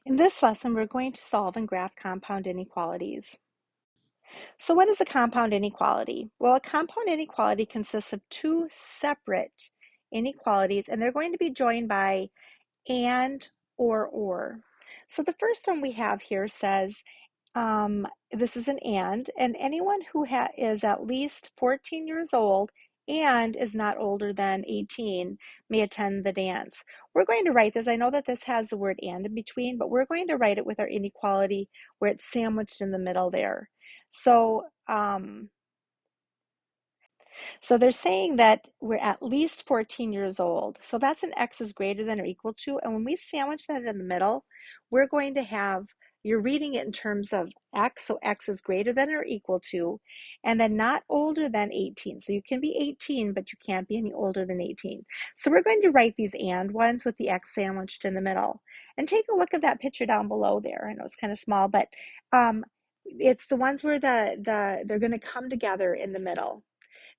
In this lesson, we're going to solve and graph compound inequalities. So what is a compound inequality? Well, a compound inequality consists of two separate inequalities, and they're going to be joined by and or. So the first one we have here says, this is an and anyone who is at least 14 years old and is not older than 18 may attend the dance. We're going to write this. I know that this has the word and in between, but we're going to write it with our inequality where it's sandwiched in the middle there. So they're saying that we're at least 14 years old. So that's an x is greater than or equal to. And when we sandwich that in the middle, we're going to have, you're reading it in terms of x. So x is greater than or equal to, and then not older than 18. So you can be 18, but you can't be any older than 18. So we're going to write these and ones with the x sandwiched in the middle. And take a look at that picture down below there. I know it's kind of small, but it's the ones where they're going to come together in the middle.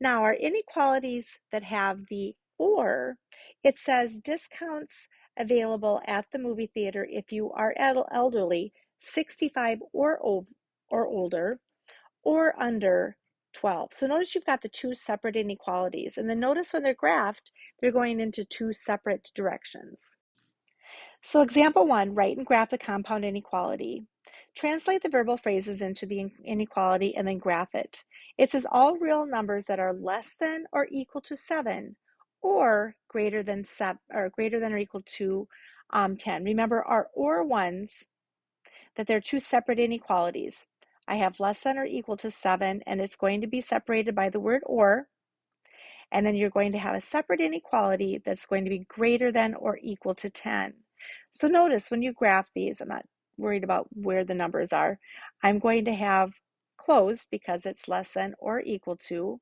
Now, our inequalities that have the or, it says discounts available at the movie theater if you are elderly, 65 or older, or under 12. So notice you've got the two separate inequalities. And then notice when they're graphed, they're going into two separate directions. So example one, write and graph the compound inequality. Translate the verbal phrases into the inequality and then graph it. It says all real numbers that are less than or equal to 7 or greater than or equal to 10. Remember our or ones, that they're two separate inequalities. I have less than or equal to 7, and it's going to be separated by the word or. And then you're going to have a separate inequality that's going to be greater than or equal to 10. So notice when you graph these, I'm not worried about where the numbers are. I'm going to have closed because it's less than or equal to.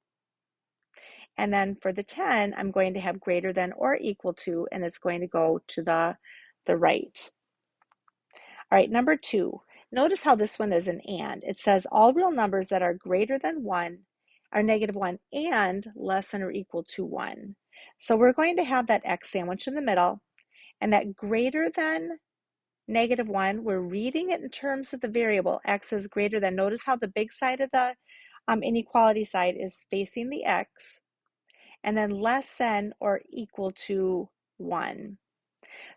And then for the 10, I'm going to have greater than or equal to, and it's going to go to the right. All right, number 2. Notice how this one is an and. It says all real numbers that are greater than 1 are -1 and less than or equal to 1. So we're going to have that x sandwich in the middle, and that greater than -1, we're reading it in terms of the variable. X is greater than. Notice how the big side of the inequality side is facing the x, and then less than or equal to 1.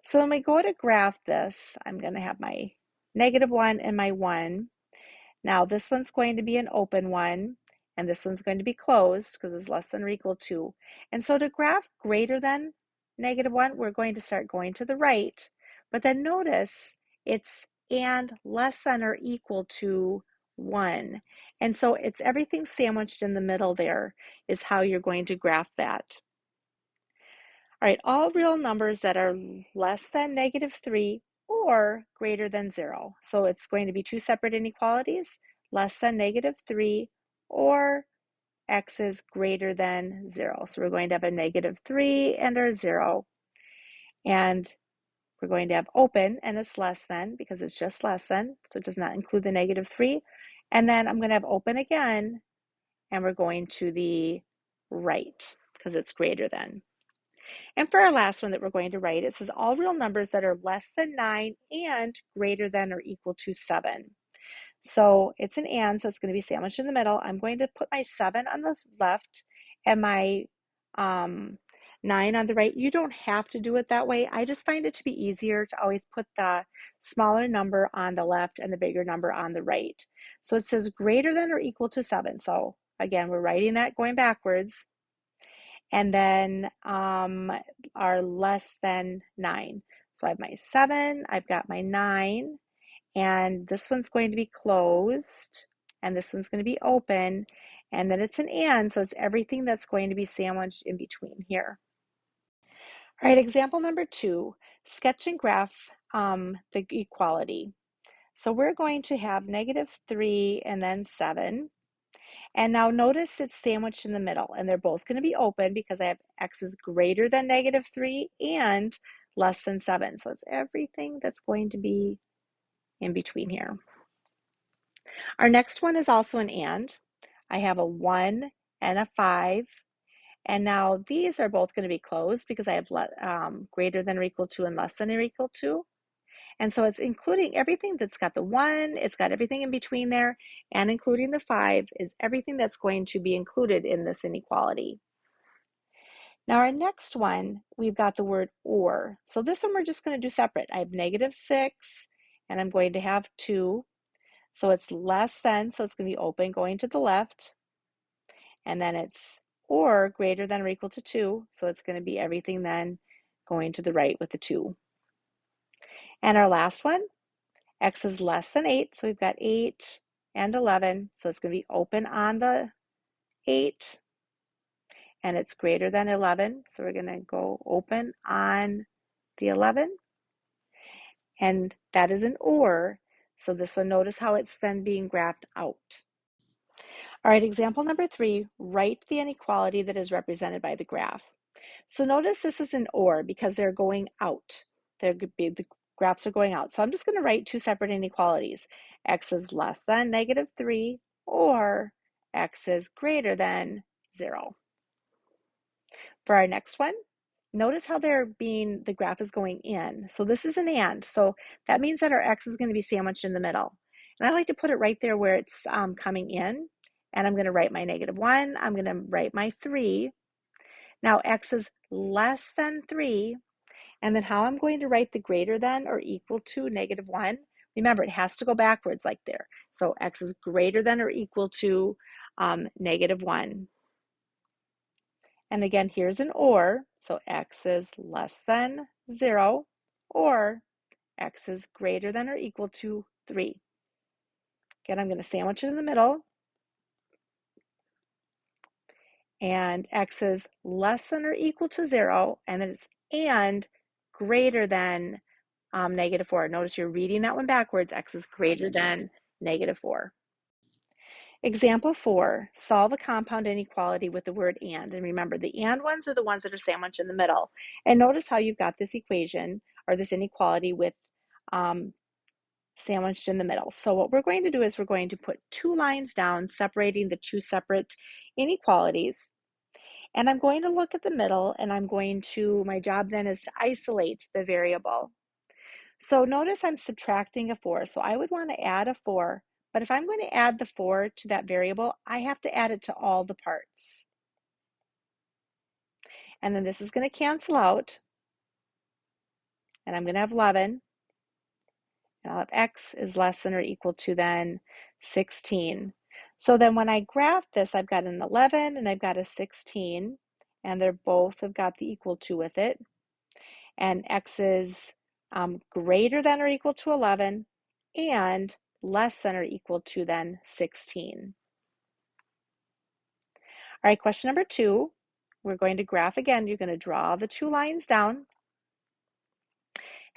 So when we go to graph this, I'm going to have my -1 and my 1. Now this one's going to be an open one, and this one's going to be closed because it's less than or equal to. And so to graph greater than -1, we're going to start going to the right. But then notice it's and less than or equal to 1. And so it's everything sandwiched in the middle there is how you're going to graph that. All right, all real numbers that are less than -3 or greater than 0. So it's going to be two separate inequalities, less than -3 or x is greater than 0. So we're going to have a -3 and our 0. And we're going to have open, and it's less than because it's just less than, so it does not include the -3. And then I'm going to have open again, and we're going to the right because it's greater than. And for our last one that we're going to write, it says all real numbers that are less than 9 and greater than or equal to 7. So it's an and, so it's going to be sandwiched in the middle. I'm going to put my 7 on the left and my 9 on the right. You don't have to do it that way. I just find it to be easier to always put the smaller number on the left and the bigger number on the right. So it says greater than or equal to 7. So again, we're writing that going backwards. And then are less than 9. So I have my 7, I've got my 9, and this one's going to be closed, and this one's going to be open, and then it's an and, so it's everything that's going to be sandwiched in between here. All right, example number 2, sketch and graph the equality. So we're going to have -3 and then 7. And now notice it's sandwiched in the middle, and they're both going to be open because I have x is greater than -3 and less than 7. So it's everything that's going to be in between here. Our next one is also an and. I have a 1 and a 5. And now these are both going to be closed because I have greater than or equal to and less than or equal to. And so it's including everything that's got the 1, it's got everything in between there, and including the 5 is everything that's going to be included in this inequality. Now our next one, we've got the word or. So this one we're just going to do separate. I have -6, and I'm going to have 2. So it's less than, so it's going to be open going to the left. And then it's or greater than or equal to 2. So it's going to be everything then going to the right with the 2. And our last one, x is less than 8. So we've got 8 and 11. So it's going to be open on the 8. And it's greater than 11. So we're going to go open on the 11. And that is an or. So this one, notice how it's then being graphed out. All right, example number 3, write the inequality that is represented by the graph. So notice this is an or because they're going out. The graphs are going out. So I'm just going to write 2 separate inequalities. X is less than -3 or x is greater than 0. For our next one, notice how the graph is going in. So this is an and. So that means that our x is going to be sandwiched in the middle. And I like to put it right there where it's coming in. And I'm going to write my -1. I'm going to write my 3. Now x is less than 3. And then how I'm going to write the greater than or equal to -1. Remember, it has to go backwards like there. So x is greater than or equal to -1. And again, here's an or. So x is less than 0 or x is greater than or equal to 3. Again, I'm going to sandwich it in the middle. And x is less than or equal to 0, and then it's and greater than -4. Notice you're reading that one backwards. X is greater than -4. Example 4, solve a compound inequality with the word and. And remember, the and ones are the ones that are sandwiched in the middle. And notice how you've got this equation or this inequality with sandwiched in the middle. So what we're going to do is we're going to put 2 lines down separating the 2 separate inequalities. And I'm going to look at the middle and my job then is to isolate the variable. So notice I'm subtracting a 4. So I would want to add a 4, but if I'm going to add the 4 to that variable, I have to add it to all the parts. And then this is going to cancel out, and I'm going to have 11. And I'll have x is less than or equal to then 16. So then when I graph this, I've got an 11 and I've got a 16, and they're both have got the equal to with it. And x is greater than or equal to 11 and less than or equal to then 16. All right, question number 2, we're going to graph again. You're going to draw the 2 lines down,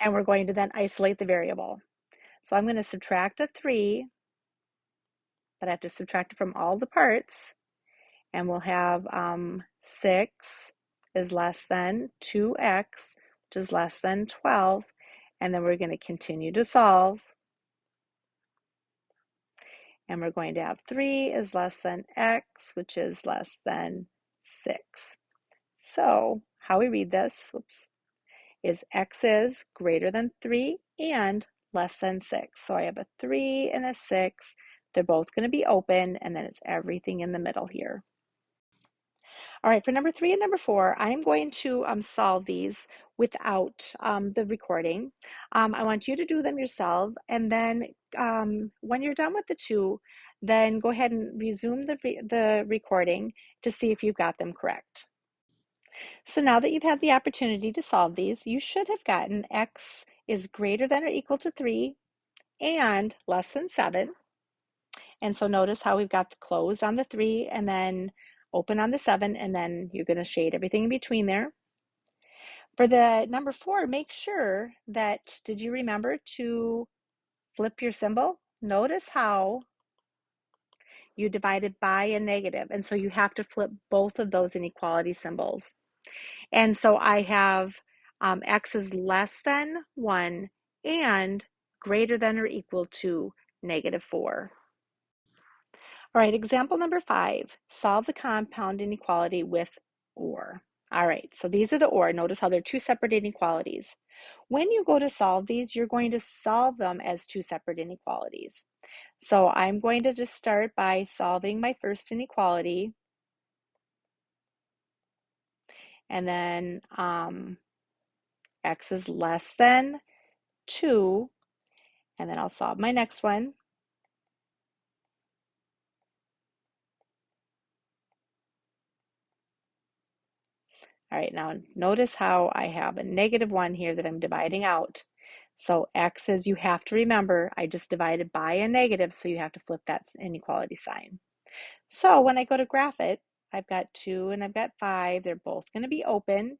and we're going to then isolate the variable. So I'm going to subtract a 3, but I have to subtract it from all the parts, and we'll have 6 is less than 2x, which is less than 12, and then we're going to continue to solve. And we're going to have 3 is less than x, which is less than 6. So how we read this, is x is greater than 3 and less than 6. So I have a 3 and a 6. They're both going to be open, and then it's everything in the middle here. All right, for number 3 and number 4, I'm going to solve these without the recording. I want you to do them yourself, and then when you're done with the 2, then go ahead and resume the recording to see if you've got them correct. So now that you've had the opportunity to solve these, you should have gotten x is greater than or equal to 3 and less than 7. And so notice how we've got the closed on the 3 and then open on the 7, and then you're going to shade everything in between there. For the number 4, make sure that, did you remember to flip your symbol? Notice how you divided by a negative, and so you have to flip both of those inequality symbols. And so I have x is less than 1 and greater than or equal to -4. All right, example number 5, solve the compound inequality with or. All right, so these are the or. Notice how they're two separate inequalities. When you go to solve these, you're going to solve them as two separate inequalities. So I'm going to just start by solving my first inequality, and then x is less than 2, and then I'll solve my next one. All right, now notice how I have a -1 here that I'm dividing out. So x is, you have to remember, I just divided by a negative, so you have to flip that inequality sign. So when I go to graph it, I've got 2 and I've got 5. They're both going to be open.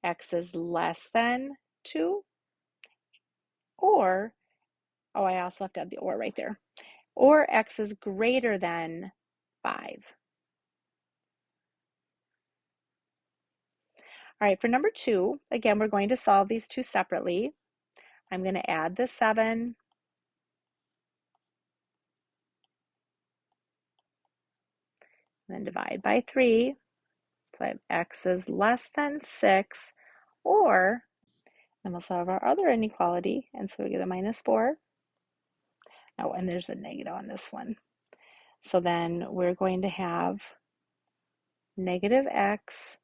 X is less than 2, or, oh, I also have to have the or right there, or x is greater than 5. All right, for number 2, again, we're going to solve these two separately. I'm going to add the 7, and then divide by 3. So I have x is less than 6, or, and we'll solve our other inequality, and so we get a -4. Oh, and there's a negative on this one. So then we're going to have negative x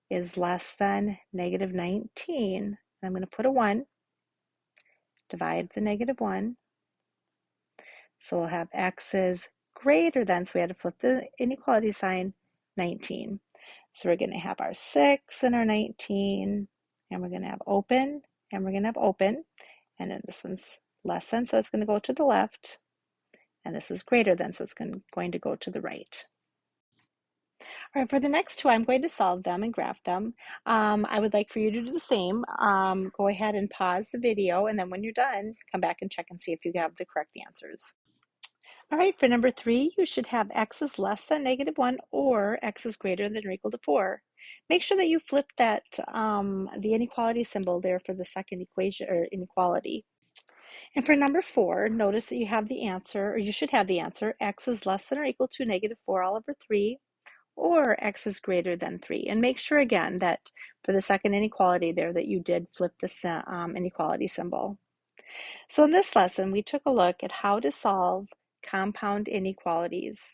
is less than -19. I'm going to put a 1, divide the -1. So we'll have x is greater than, so we had to flip the inequality sign, 19. So we're going to have our 6 and our 19, and we're going to have open, and we're going to have open, and then this one's less than, so it's going to go to the left, and this is greater than, so it's going to go to the right. All right, for the next two, I'm going to solve them and graph them. I would like for you to do the same. Go ahead and pause the video, and then when you're done, come back and check and see if you have the correct answers. All right, for number 3, you should have x is less than -1 or x is greater than or equal to 4. Make sure that you flip that the inequality symbol there for the second equation or inequality. And for number 4, notice that you have the answer, or you should have the answer, x is less than or equal to -4 all over 3, or x is greater than 3. And make sure again that for the second inequality there that you did flip the inequality symbol. So in this lesson, we took a look at how to solve compound inequalities.